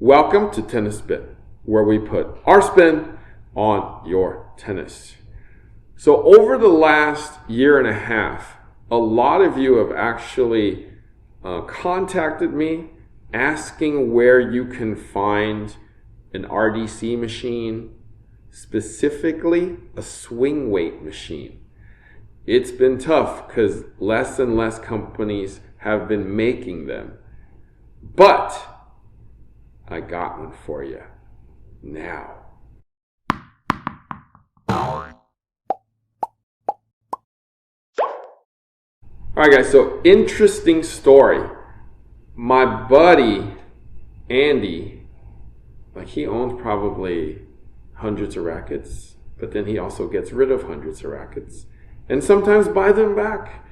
Welcome to Tennis Spin, where we put our spin on your tennis. So over the last year and a half, a lot of you have actually contacted me asking where you can find an RDC machine, specifically a swing weight machine. It's been tough because less and less companies have been making them. But I got one for you now. Alright guys, so interesting story. My buddy, Andy, he owns probably hundreds of rackets, but then he also gets rid of hundreds of rackets and sometimes buy them back,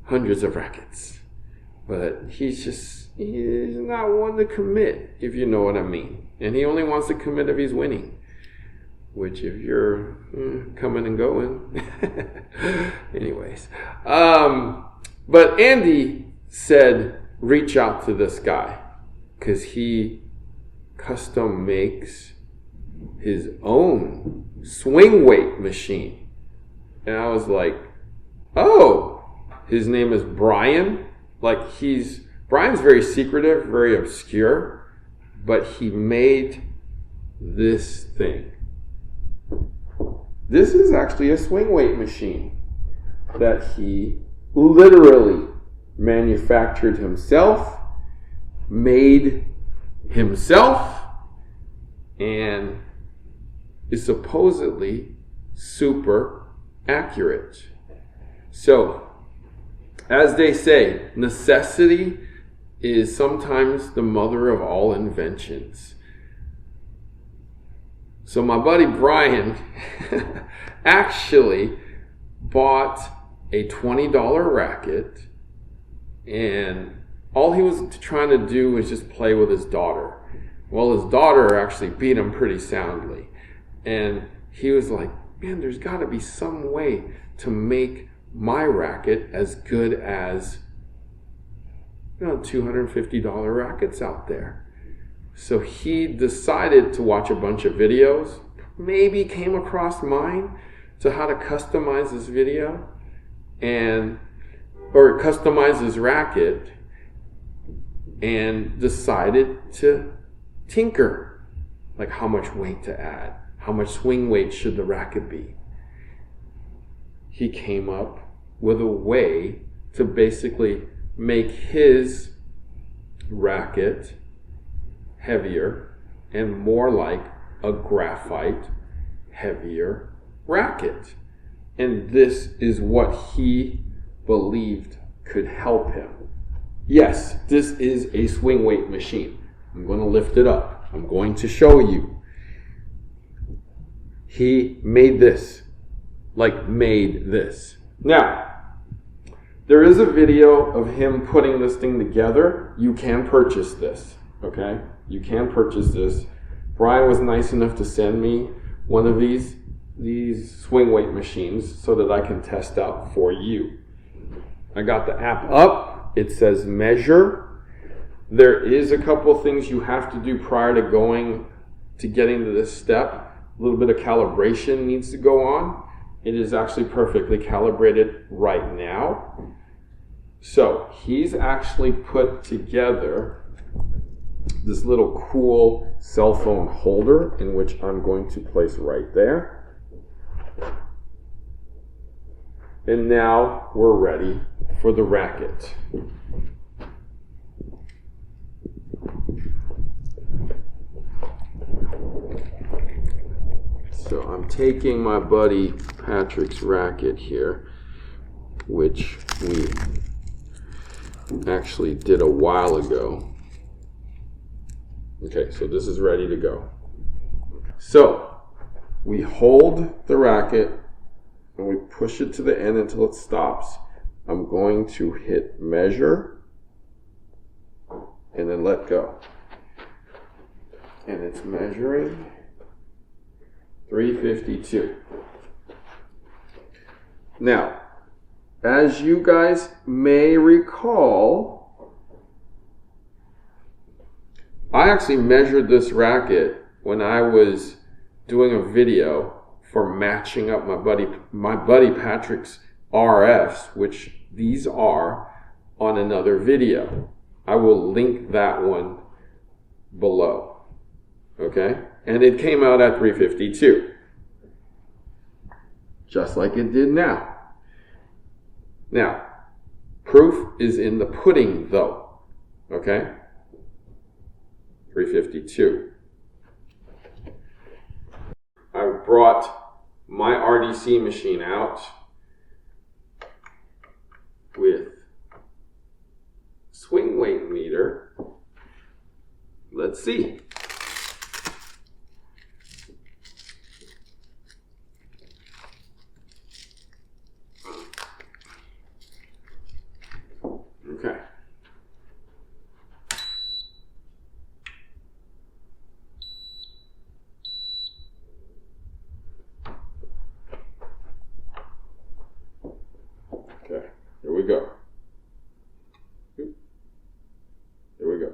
hundreds of rackets. But he's not one to commit, if you know what I mean. And he only wants to commit if he's winning, which if you're coming and going. Anyways. But Andy said, reach out to this guy because he custom makes his own swing weight machine. And I was like, oh, his name is Brian. Brian's very secretive, very obscure, but he made this thing. This is actually a swing weight machine that he literally manufactured himself, made himself, and is supposedly super accurate. So, as they say, necessity is sometimes the mother of all inventions. So my buddy Brian actually bought a $20 racket, and all he was trying to do was just play with his daughter. Well, his daughter actually beat him pretty soundly. And he was like, man, there's got to be some way to make my racket as good as $250 rackets out there. So he decided to watch a bunch of videos, maybe came across mine to how to customize this video or customize his racket, and decided to tinker, like how much weight to add, how much swing weight should the racket be. He came up with a way to basically make his racket heavier and more like a graphite heavier racket. And this is what he believed could help him. Yes, this is a swing weight machine. I'm going to lift it up. I'm going to show you. He made this. Now, there is a video of him putting this thing together. You can purchase this, okay? You can purchase this. Brian was nice enough to send me one of these swing weight machines so that I can test out for you. I got the app up. It says measure. There is a couple things you have to do prior to getting to this step. A little bit of calibration needs to go on. It is actually perfectly calibrated right now. So he's actually put together this little cool cell phone holder in which I'm going to place right there. And now we're ready for the racket. So I'm taking my buddy Patrick's racket here, which we actually did a while ago. Okay, so this is ready to go. So we hold the racket and we push it to the end until it stops. I'm going to hit measure and then let go. And it's measuring 352. Now, as you guys may recall, I actually measured this racket when I was doing a video for matching up my buddy Patrick's RFs, which these are, on another video. I will link that one below. Okay? And it came out at 352. Just like it did now. Now, proof is in the pudding though. Okay? 352. I've brought my RDC machine out with swing weight meter. Let's see. Okay. Okay, here we go. Here we go.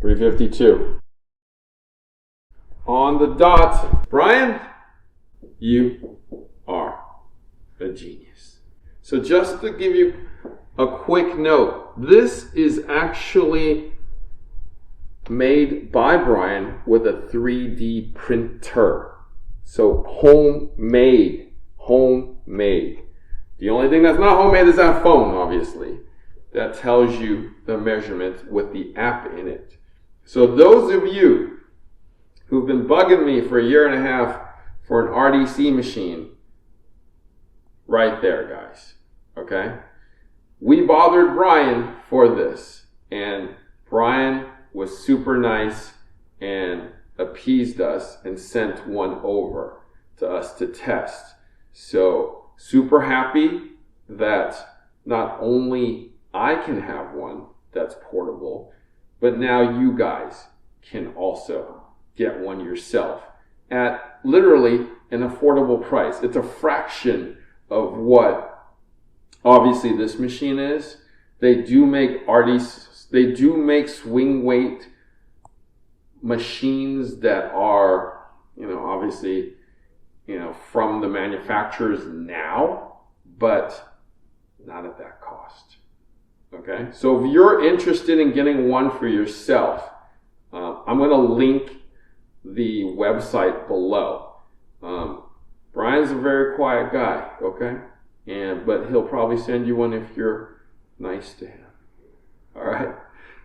$352. On the dot. Brian, you are a genius. So just to give you a quick note, this is actually made by Brian with a 3D printer. So homemade. The only thing that's not homemade is that phone, obviously. That tells you the measurements with the app in it. So those of you who've been bugging me for a year and a half for an RDC machine, right there, guys. Okay? We bothered Brian for this, and Brian was super nice and appeased us and sent one over to us to test. So super happy that not only I can have one that's portable, but now you guys can also get one yourself at literally an affordable price. It's a fraction of what obviously this machine is. They do make they do make swing weight machines that are, obviously, from the manufacturers now, but not at that cost. Okay? So if you're interested in getting one for yourself, I'm going to link the website below. Brian's a very quiet guy, okay? But he'll probably send you one if you're nice to him. All right.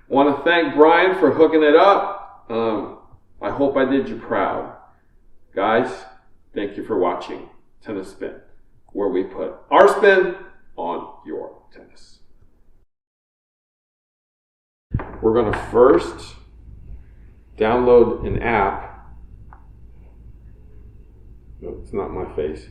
Want to thank Brian for hooking it up. I hope I did you proud. Guys, thank you for watching Tennis Spin, where we put our spin on your tennis. We're going to first download an app. No, it's not my face.